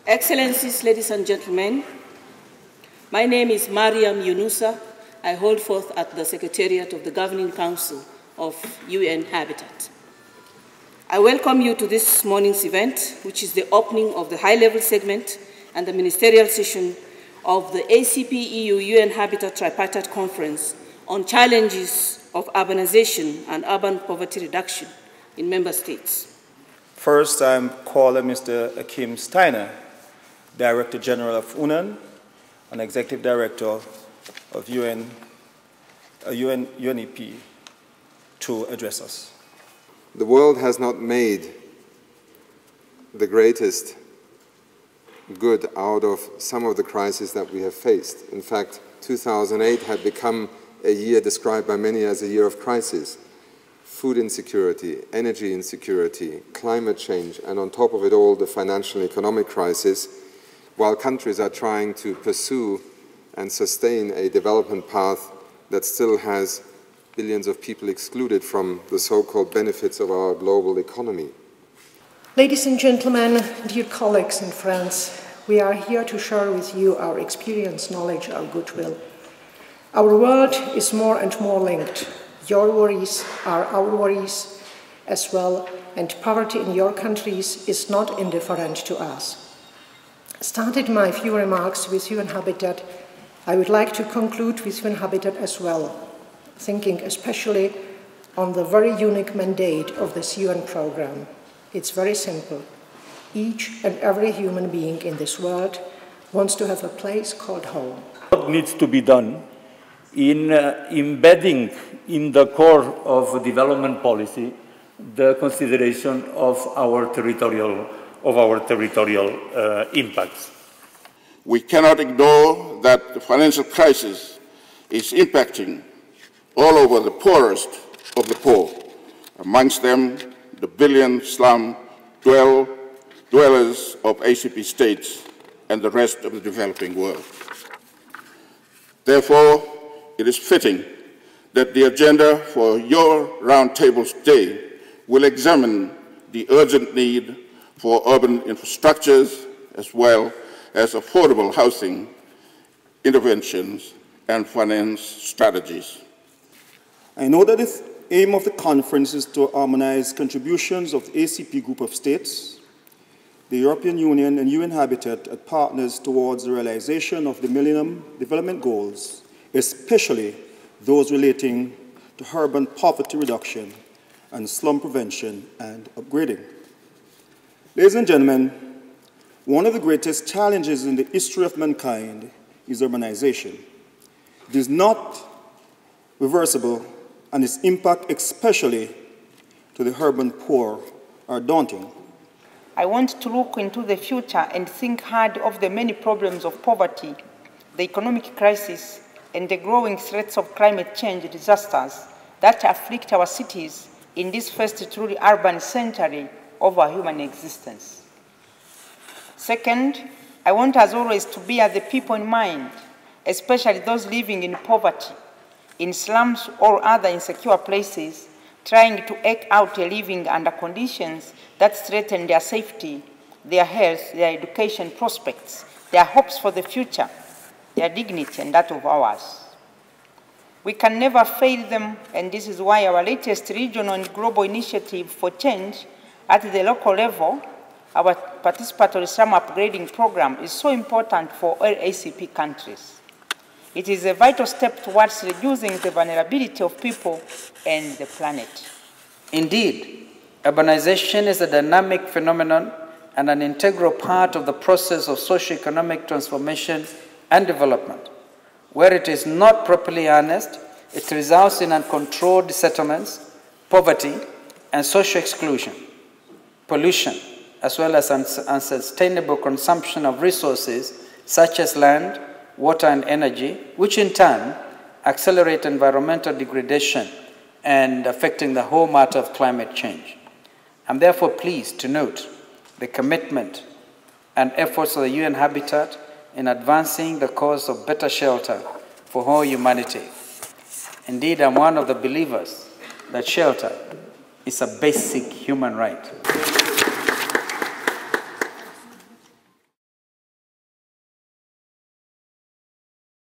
Excellencies, ladies and gentlemen, my name is Mariam Yunusa. I hold forth at the Secretariat of the Governing Council of UN Habitat. I welcome you to this morning's event, which is the opening of the high-level segment and the ministerial session of the ACP EU-UN Habitat Tripartite Conference on challenges of urbanization and urban poverty reduction in member states. First, I'm calling Mr. Akim Steiner, Director General of UNAN and Executive Director of UNEP, to address us. The world has not made the greatest good out of some of the crises that we have faced. In fact, 2008 had become a year described by many as a year of crisis. Food insecurity, energy insecurity, climate change, and on top of it all, the financial and economic crisis, while countries are trying to pursue and sustain a development path that still has billions of people excluded from the so-called benefits of our global economy. Ladies and gentlemen, dear colleagues and friends, we are here to share with you our experience, knowledge, our goodwill. Our world is more and more linked. Your worries are our worries as well, and poverty in your countries is not indifferent to us. Starting my few remarks with UN Habitat, I would like to conclude with UN Habitat as well, thinking especially on the very unique mandate of this UN program. It's very simple. Each and every human being in this world wants to have a place called home. What needs to be done in embedding in the core of development policy the consideration of our territorial impacts. We cannot ignore that the financial crisis is impacting all over the poorest of the poor, amongst them the billion slum dwellers of ACP states and the rest of the developing world. Therefore, it is fitting that the agenda for your roundtables today will examine the urgent need for urban infrastructures as well as affordable housing interventions and finance strategies. I know that the aim of the conference is to harmonize contributions of the ACP group of states, the European Union and UN Habitat as partners towards the realization of the Millennium Development Goals, especially those relating to urban poverty reduction and slum prevention and upgrading. Ladies and gentlemen, one of the greatest challenges in the history of mankind is urbanization. It is not reversible, and its impact, especially to the urban poor, are daunting. I want to look into the future and think hard of the many problems of poverty, the economic crisis, and the growing threats of climate change disasters that afflict our cities in this first truly urban century of our human existence. Second, I want as always to bear the people in mind, especially those living in poverty, in slums or other insecure places, trying to eke out a living under conditions that threaten their safety, their health, their education prospects, their hopes for the future, their dignity and that of ours. We can never fail them, and this is why our latest regional and global initiative for change at the local level, our participatory slum upgrading program, is so important for all ACP countries. It is a vital step towards reducing the vulnerability of people and the planet. Indeed, urbanization is a dynamic phenomenon and an integral part of the process of socio-economic transformation and development. Where it is not properly harnessed, it results in uncontrolled settlements, poverty, and social exclusion, pollution, as well as unsustainable consumption of resources such as land, water, and energy, which in turn accelerate environmental degradation and affecting the whole matter of climate change. I'm therefore pleased to note the commitment and efforts of the UN Habitat in advancing the cause of better shelter for all humanity. Indeed, I'm one of the believers that shelter is a basic human right.